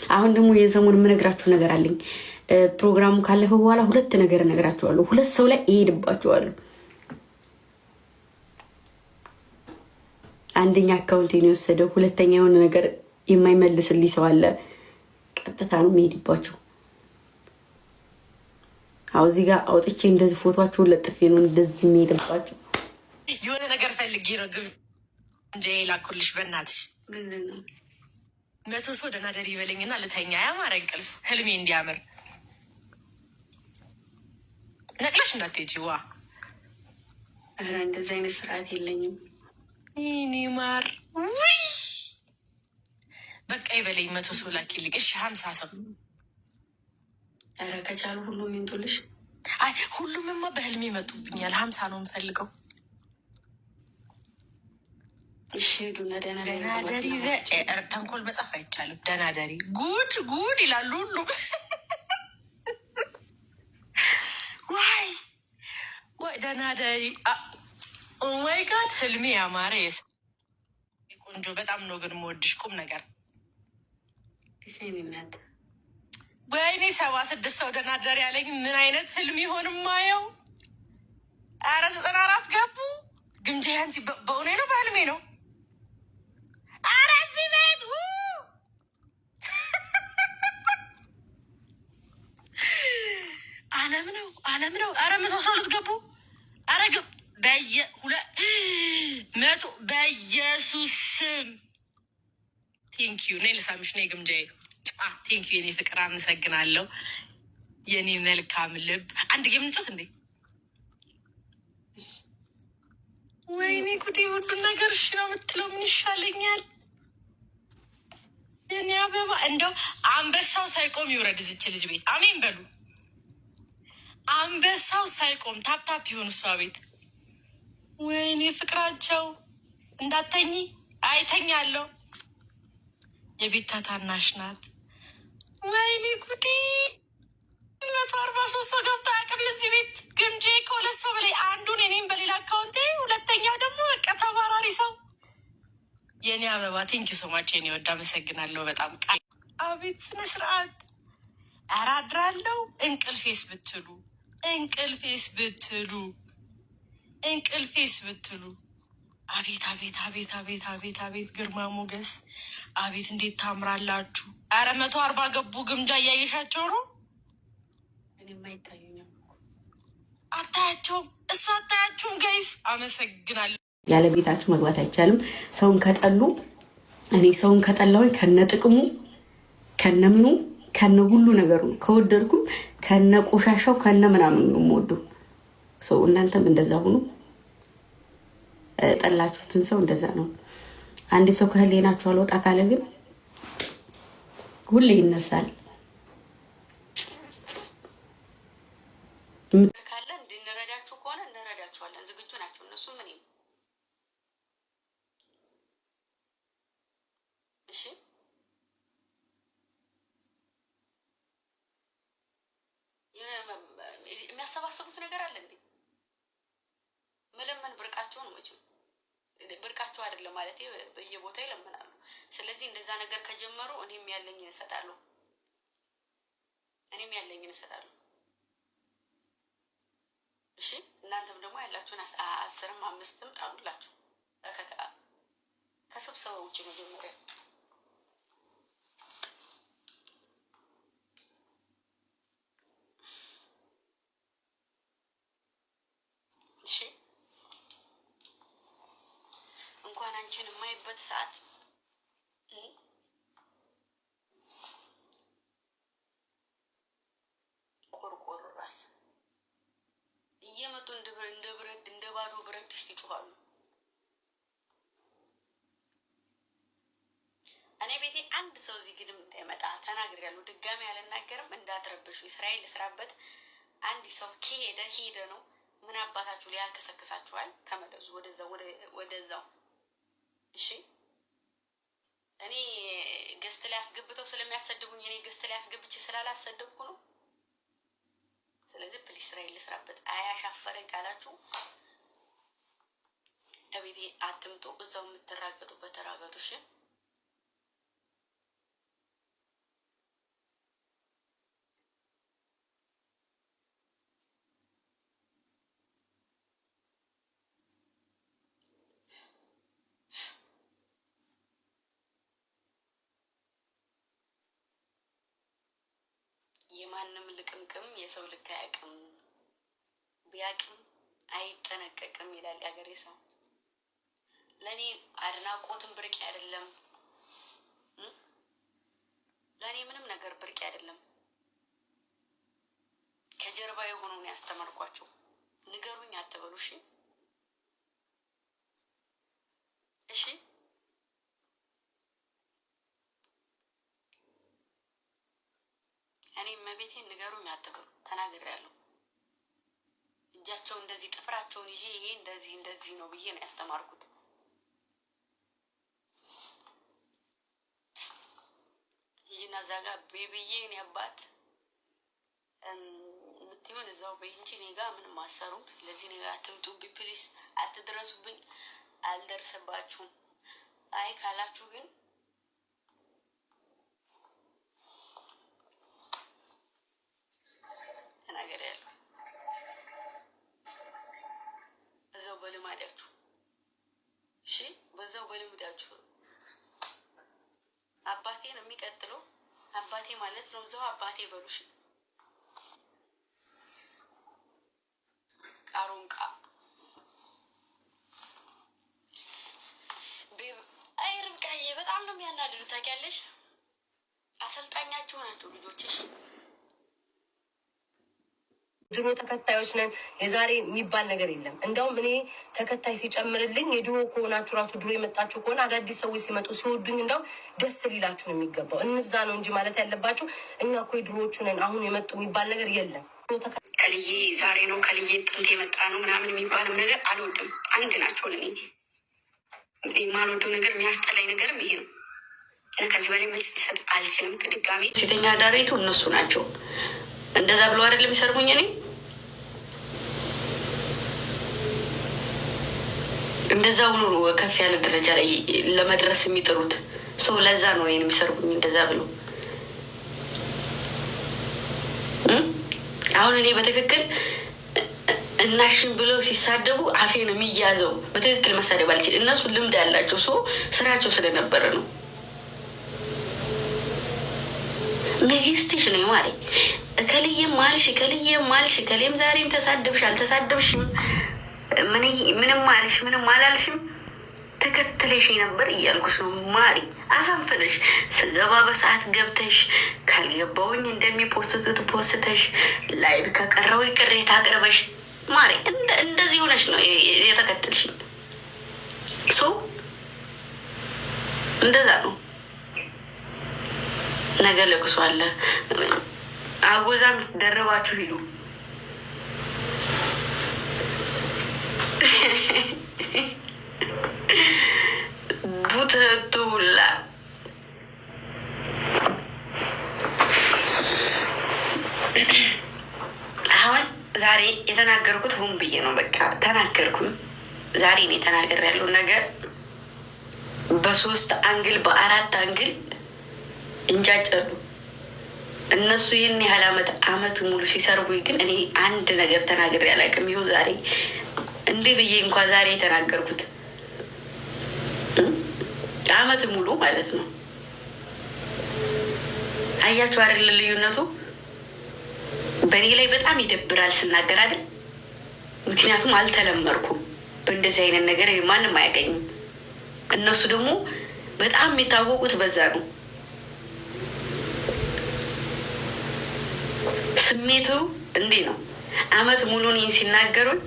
አሁን ደግሞ የሰሞኑን የምነግራችሁ ነገር አለኝ። ፕሮግራሙ ካለፈ በኋላ ሁለት ነገር እነግራችኋለሁ። ሁለት ሰው ላይ እሄድባችኋለሁ። አንደኛ አካውንቴን የወሰደው፣ ሁለተኛ የሆነ ነገር የማይመልስልኝ ሰው አለ። ቀጥታ ነው የሚሄድባቸው። አው እዚህ ጋር አውጥቼ እንደዚህ ፎቶአቸውን ለጥፌ ነው እንደዚህ የሚሄድባቸው። የሆነ ነገር ፈልጌ ነው ግን እንደ ላኩልሽ። በእናትሽ 100 ሰው ደህና ደሪ ይበለኝና ልተኛ። ያማረ እንቅልፍ ህልሜ እንዲያምር ነቅለሽ እንዳትሄጂ። ዋ ኧረ እንደዚህ አይነት ስርዓት የለኝም። ይኔ ማር ውይ በቃ ይበለኝ። 100 ሰው ላኪልኝ። እሺ 50 ሰው። ኧረ ከቻሉ ሁሉም ይምጡልሽ። አይ ሁሉምማ በህልሜ ይመጡብኛል። 50 ነው የምፈልገው። እሺ ሄዱና ደህና ደሪ። ተንኮል መጻፍ አይቻልም። ደህና ደሪ ጉድ ጉድ ይላሉ ሁሉም። ዋይ ወይ ደህና ደሪ። ኦማይ ጋድ ህልሜ ያማረ ቆንጆ። በጣም ነው ግን የምወድሽ። ቁም ነገር ወይኔ 76 ሰው ደህና ደሪ ያለኝ ምን አይነት ህልም ይሆን ማየው? ኧረ 94 ገቡ። ግምጃ ያንቺ በእውኔ ነው በህልሜ ነው? ኧረ እዚህ ቤት አለም ነው አለም ነው። ኧረ 112 ገቡ። ኧረ መቶ በኢየሱስ ስም ቴንኪዩ። ነይ ልሳምሽ። ነይ ግምጃዬ። ቴንኪዩ የኔ ፍቅር፣ አመሰግናለሁ የኔ መልካም ልብ። አንድ የምንጮት እንዴ? ወይኔ ጉዴ! ሁሉን ነገር እሺ ነው የምትለው። ምን ይሻለኛል? የኔ አበባ እንደው አንበሳው ሳይቆም ይውረድ እዚች ልጅ ቤት። አሜን በሉ። አንበሳው ሳይቆም ታፕታፕ ይሆን እሷ ቤት። ወይኔ ፍቅራቸው እንዳተኝ አይተኛለሁ። የቤታ ታናሽ ናት። ወይኔ ጉዴ! 143 ሰው ገብቶ አያውቅም እዚህ ቤት። ግምጄ ከ2 ሰው በላይ፣ አንዱን እኔም በሌላ አካውንቴ፣ ሁለተኛው ደግሞ በቃ ተባራሪ ሰው። የኔ አበባ ቴንኪ ሶማች የኔ ወድ፣ አመሰግናለሁ በጣም። አቤት ስነ ስርዓት። ኧረ አድራለሁ። እንቅልፌስ ብትሉ እንቅልፌስ ብትሉ እንቅልፌስ ብትሉ አቤት አቤት አቤት አቤት አቤት አቤት ግርማ ሞገስ! አቤት እንዴት ታምራላችሁ! ኧረ 140 ገቡ። ግምጃ እያየሻቸው ነው። እኔም አይታዩኝም። አታያቸውም? እሱ አታያችሁም? ጋይስ አመሰግናለሁ። ያለ ቤታችሁ መግባት አይቻልም። ሰውን ከጠሉ እኔ ሰውን ከጠላሁኝ ከነ ጥቅሙ ከነ ምኑ ከነ ሁሉ ነገሩ ነው። ከወደድኩም ከነ ቆሻሻው ከነ ምናምን ነው የምወደው ሰው። እናንተም እንደዛ ሁኑ። ጠላችሁትን ሰው እንደዛ ነው። አንድ ሰው ከህሊናችሁ አልወጣ ካለ ግን ሁሌ ይነሳል። ካለ እንድንረዳችሁ ከሆነ እንረዳችኋለን። ዝግጁ ናቸው እነሱ። ምን እሺ፣ የሚያሰባስቡት ነገር አለ እንዴ? መለመን ብርቃቸው ነው መቼም። ብርቃቸው አይደለም ማለት በየቦታ ይለምናሉ። ስለዚህ እንደዛ ነገር ከጀመሩ እኔም ያለኝን እሰጣለሁ። እሺ እናንተም ደግሞ ያላችሁን 10ም 5ም ጣሉላችሁ ከስብሰባው ውጭ መጀመሪያ። እሺ እንኳን አንቺን የማይበት ሰዓት ቆርቆሮ ራስ እየመጡ እንደ ባዶ ብረት ድስት ይጮኻሉ። እኔ ቤቴ አንድ ሰው እዚህ ግድም እንዳይመጣ ተናግሬያለሁ። ድጋሚ አልናገርም። እንዳትረብሹ። እስራኤል ልስራበት። አንድ ሰው ሄደ ነው። ምን አባታችሁ ላይ ያልከሰከሳችኋል? ተመለሱ ወደዛው። እሺ እኔ ገስት ላይ አስገብተው ስለሚያሰድቡኝ እኔ ገስት ላይ አስገብቼ ስላላሰደብኩ ነው። ስለዚህ ፕሊስ እስራኤል ልስራበት። አያሻፈረኝ ካላችሁ እቤቴ አትምጡ። እዛው የምትራገጡበት ተራገጡ። እሺ የማንም ልቅምቅም የሰው ልክ አያውቅም፣ ቢያውቅም አይጠነቀቅም ይላል ያገሬ ሰው። ለእኔ አድናቆትም ብርቅ አይደለም፣ ለእኔ ምንም ነገር ብርቅ አይደለም። ከጀርባ የሆነውን ያስተማርኳቸው ንገሩኝ አትበሉ። እሺ እሺ እኔ መቤቴን ንገሩኝ አትበሉ። ተናግሬያለሁ። እጃቸው እንደዚህ ጥፍራቸውን ይዤ ይሄ እንደዚህ ነው ብዬ ነው ያስተማርኩት። ይህና እዛ ጋር ቤብዬ እኔ አባት የምትሆን እዛው በእንጂ እኔ ጋር ምንም አልሰሩም። ስለዚህ እኔ ጋር አትምጡብኝ ፕሊስ፣ አትድረሱብኝ፣ አልደርስባችሁም። አይ ካላችሁ ግን ተናግሬያለሁ። በዛው በልማዳችሁ እሺ፣ በዛው በልምዳችሁ አባቴ ነው የሚቀጥለው። አባቴ ማለት ነው እዛው አባቴ በሉሽ። ቃሩንቃ አይ ርብቃዬ በጣም ነው የሚያናድዱ ታውቂያለሽ። አሰልጣኛችሁ ናቸው ልጆችሽ። ድሮ ተከታዮች ነን የዛሬ የሚባል ነገር የለም። እንደውም እኔ ተከታይ ሲጨምርልኝ የድሮ ከሆናችሁ ራሱ ድሮ የመጣችሁ ከሆነ አዳዲስ ሰዎች ሲመጡ ሲወዱኝ እንደውም ደስ ሊላችሁ ነው የሚገባው። እንብዛ ነው እንጂ ማለት ያለባችሁ እኛ እኮ የድሮዎቹ ነን አሁን የመጡ የሚባል ነገር የለም። ከልዬ ዛሬ ነው ከልዬ ጥንት የመጣ ነው ምናምን የሚባልም ነገር አልወድም። አንድ ናቸው ለኔ። የማልወደው ነገር የሚያስጠላኝ ነገርም ይሄ ነው እና ከዚህ በላይ መልስ ሊሰጥ አልችልም። ድጋሜ ሴተኛ አዳሪቱ እነሱ ናቸው። እንደዛ ብሎ አይደለም የሚሰርቡኝ። እኔ እንደዛ ሆኖ ከፍ ያለ ደረጃ ላይ ለመድረስ የሚጥሩት ሰው ለዛ ነው እኔን የሚሰርቡኝ እንደዛ ብሎ። አሁን እኔ በትክክል እናሽን ብለው ሲሳደቡ አፌ ነው የሚያዘው። በትክክል መሳደብ አልችል። እነሱ ልምድ ያላቸው ሰው ስራቸው ስለነበረ ነው። ንግስትሽ ነው ማሪ። እከልዬም ማልሽ እከልዬም ማልሽ እከሌም ዛሬም ተሳደብሽ አልተሳደብሽም ምንም ማልሽ ምንም አላልሽም ተከትለሽ ነበር እያልኩሽ ነው ማሪ። አፈንፍነሽ ስገባ በሰዓት ገብተሽ ካልገባውኝ እንደሚፖስቱት ፖስተሽ ላይቭ ከቀረው ቅሬታ አቅርበሽ ማሪ እንደዚህ ሆነሽ ነው የተከተልሽኝ። ሰው እንደዛ ነው። ነገ ለቅሶ አለ። አጎዛም ደረባችሁ ሂዱ። ቡትቱላ አሁን ዛሬ የተናገርኩት ሆን ብዬ ነው። በቃ ተናገርኩኝ። ዛሬ ነው የተናገር ያለው ነገር በ3 አንግል በ4 አንግል እንጫጨሉ። እነሱ ይህን ያህል አመት ሙሉ ሲሰርቡኝ ግን እኔ አንድ ነገር ተናግሬ አላውቅም። ይኸው ዛሬ እንዲህ ብዬ እንኳ ዛሬ የተናገርኩት አመት ሙሉ ማለት ነው። አያችሁ አይደል ልዩነቱ? በእኔ ላይ በጣም ይደብራል ስናገር አይደል? ምክንያቱም አልተለመድኩም በእንደዚህ አይነት ነገር፣ ማንም አያገኝም። እነሱ ደግሞ በጣም የሚታወቁት በዛ ነው። ስሜቱ እንዲህ ነው። አመት ሙሉ እኔን ሲናገሩኝ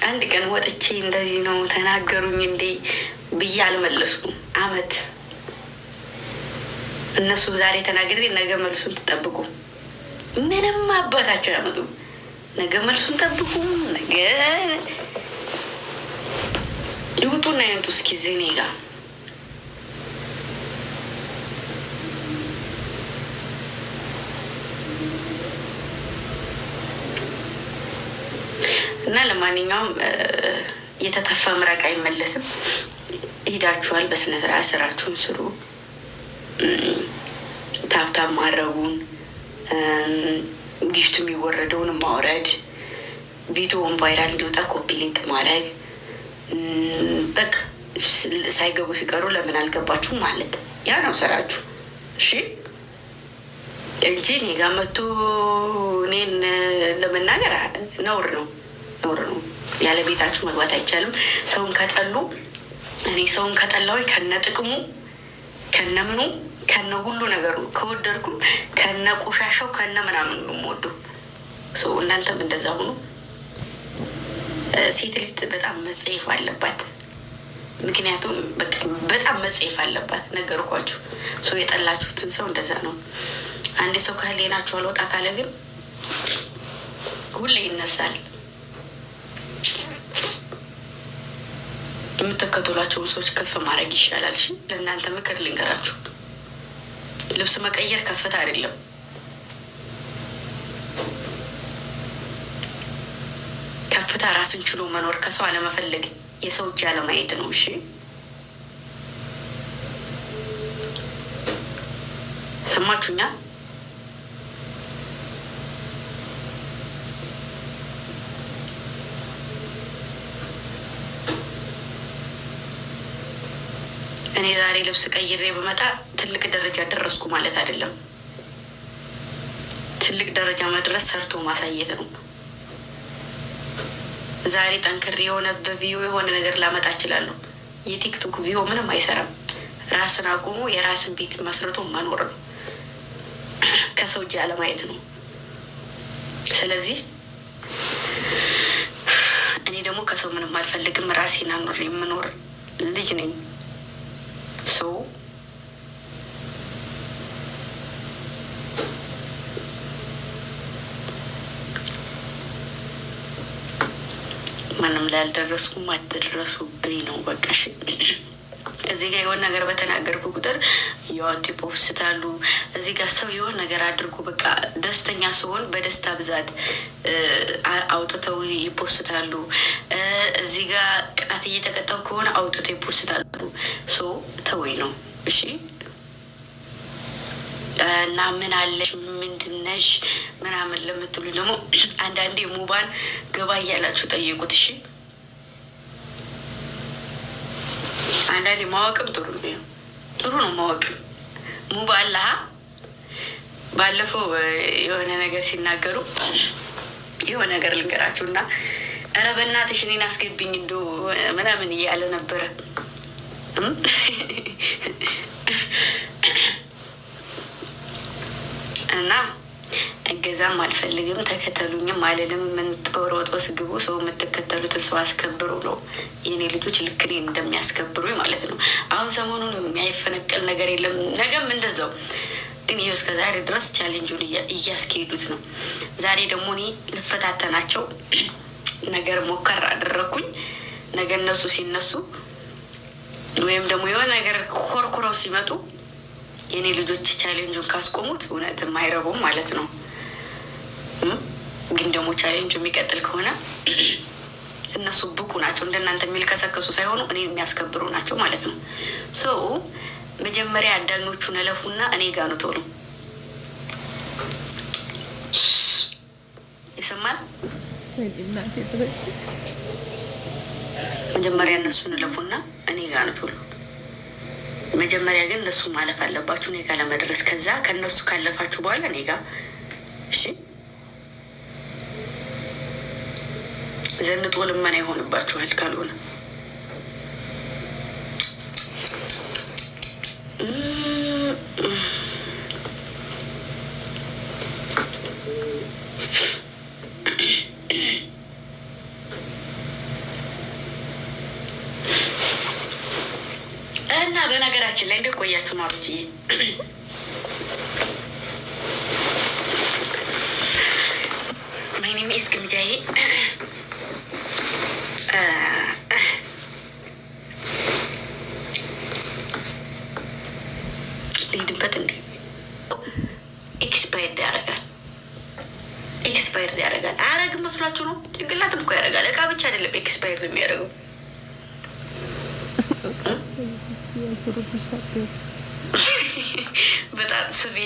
አንድ ቀን ወጥቼ እንደዚህ ነው ተናገሩኝ እንዴ ብዬ አልመለስኩም። አመት እነሱ ዛሬ ተናግሬ ነገ መልሱን ትጠብቁ። ምንም አባታቸው ያመጡ ነገ መልሱን ጠብቁ። ነገ ይውጡና ይምጡ እስኪ እኔ ጋር እና ለማንኛውም የተተፋ ምራቅ አይመለስም። ሄዳችኋል፣ በስነስርዓት ስራችሁን ስሩ። ታብታብ ማድረጉን ጊፍቱ የሚወረደውን ማውረድ፣ ቪዲዮውን ቫይራል እንዲወጣ ኮፒ ሊንክ ማድረግ፣ በቃ ሳይገቡ ሲቀሩ ለምን አልገባችሁም ማለት ያ ነው ስራችሁ። እሺ እንጂ እኔ ጋር መቶ እኔን ለመናገር ነውር ነው፣ ነውር ነው። ያለ ቤታችሁ መግባት አይቻልም። ሰውን ከጠሉ እኔ ሰውን ከጠላዊ ከነ ጥቅሙ ከነ ምኑ ከነ ሁሉ ነገሩ ከወደድኩም ከነ ቆሻሻው ከነ ምናምን ነው የምወደው። ሰው እናንተም እንደዛ ሁኑ። ሴት ልጅ በጣም መጸየፍ አለባት። ምክንያቱም በጣም መጸየፍ አለባት። ነገርኳችሁ። ሰው የጠላችሁትን ሰው እንደዛ ነው። አንድ ሰው ከህሌናችሁ አልወጣ ካለ ግን ሁሌ ይነሳል። የምትከተሏቸውን ሰዎች ከፍ ማድረግ ይሻላል። እሺ፣ ለእናንተ ምክር ልንገራችሁ። ልብስ መቀየር ከፍታ አይደለም። ከፍታ ራስን ችሎ መኖር፣ ከሰው አለመፈለግ፣ የሰው እጅ አለማየት ነው። እሺ፣ ሰማችሁኛ? እኔ ዛሬ ልብስ ቀይሬ በመጣ ትልቅ ደረጃ ደረስኩ ማለት አይደለም። ትልቅ ደረጃ መድረስ ሰርቶ ማሳየት ነው። ዛሬ ጠንክሬ የሆነ በቪዮ የሆነ ነገር ላመጣ እችላለሁ። የቲክቶክ ቪዮ ምንም አይሰራም። ራስን አቁሞ የራስን ቤት መስርቶ መኖር ነው። ከሰው እጅ አለማየት ነው። ስለዚህ እኔ ደግሞ ከሰው ምንም አልፈልግም። ራሴን አኖር የምኖር ልጅ ነኝ። ሰው ማንም ላይ አልደረስኩም። አትደረሱብኝ ነው በቃ። እዚህ ጋር የሆነ ነገር በተናገርኩ ቁጥር እያወጡ ይፖስታሉ። እዚህ ጋር ሰው የሆነ ነገር አድርጎ በቃ ደስተኛ ሲሆን በደስታ ብዛት አውጥተው ይፖስታሉ። እዚህ ጋር ቅጣት እየተቀጣው ከሆነ አውጥተው ይፖስታሉ። ሰው ተወኝ ነው እሺ። እና ምን አለሽ ምንድነሽ ምናምን ለምትሉ ደግሞ አንዳንዴ ሙባን ገባ እያላችሁ ጠይቁት እሺ። አንዳንዴ ማወቅም ጥሩ ነው ማወቅ። ሙባ አላሀ ባለፈው የሆነ ነገር ሲናገሩ የሆነ ነገር ልንገራችሁ እና ኧረ በእናትሽ እኔን አስገብኝ እንዶ ምናምን እያለ ነበረ። እና እገዛም አልፈልግም ተከተሉኝም አልልም። ምን ጦሮጦ ስግቡ ሰው የምትከተሉትን ሰው አስከብሩ ነው የኔ ልጆች፣ ልክ እኔን እንደሚያስከብሩኝ ማለት ነው። አሁን ሰሞኑን የሚያይፈነቀል ነገር የለም፣ ነገም እንደዛው። ግን ይህ እስከ ዛሬ ድረስ ቻሌንጁን እያስኬዱት ነው። ዛሬ ደግሞ እኔ ልፈታተናቸው ነገር ሞከር አደረግኩኝ። ነገ እነሱ ሲነሱ ወይም ደግሞ የሆነ ነገር ኮርኩረው ሲመጡ የኔ ልጆች ቻሌንጁን ካስቆሙት እውነትም አይረቡም ማለት ነው። ግን ደግሞ ቻሌንጁ የሚቀጥል ከሆነ እነሱ ብቁ ናቸው። እንደናንተ የሚልከሰከሱ ሳይሆኑ እኔ የሚያስከብሩ ናቸው ማለት ነው። ሶ መጀመሪያ አዳኞቹን እለፉና እኔ ጋር ነው ቶሎ ይሰማል። መጀመሪያ እነሱን እለፉና እኔ ጋር ነው ቶሎ። መጀመሪያ ግን እነሱ ማለፍ አለባችሁ እኔ ጋር ለመድረስ። ከዛ ከእነሱ ካለፋችሁ በኋላ እኔ ጋር እሺ። ዘንጦ ልመና ይሆንባችኋል ካልሆነ እና በነገራችን ላይ እንደቆያችሁ ማሩት ማይኔም እስክምጃዬ ሊድበት እንዴ ኤክስፓየርድ ያደርጋል። ኤክስፓየርድ ያደርጋል። አያረግም መስሏችሁ ነው? ጭንቅላትም እኮ ያደርጋል። እቃ ብቻ አይደለም ኤክስፓየርድ የሚያደርገው። በጣም ስቢ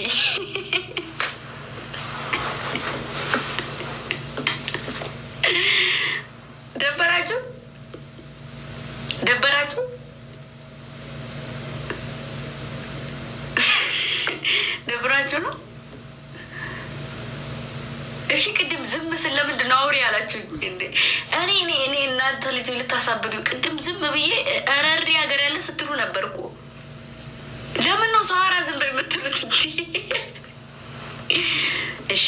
ደበራችሁ ደብራችሁ ነው እሺ ቅድም ዝም ስል ለምንድን ነው አውሪ ያላችሁ እንዴ? እኔ እናንተ ልጅ ልታሳብዱ ቅድም ዝም ብዬ እረሪ ሀገር ያለ ስትሉ ነበርኩ። ለምን ነው ሰዋራ ዝም በምትሉት? እሺ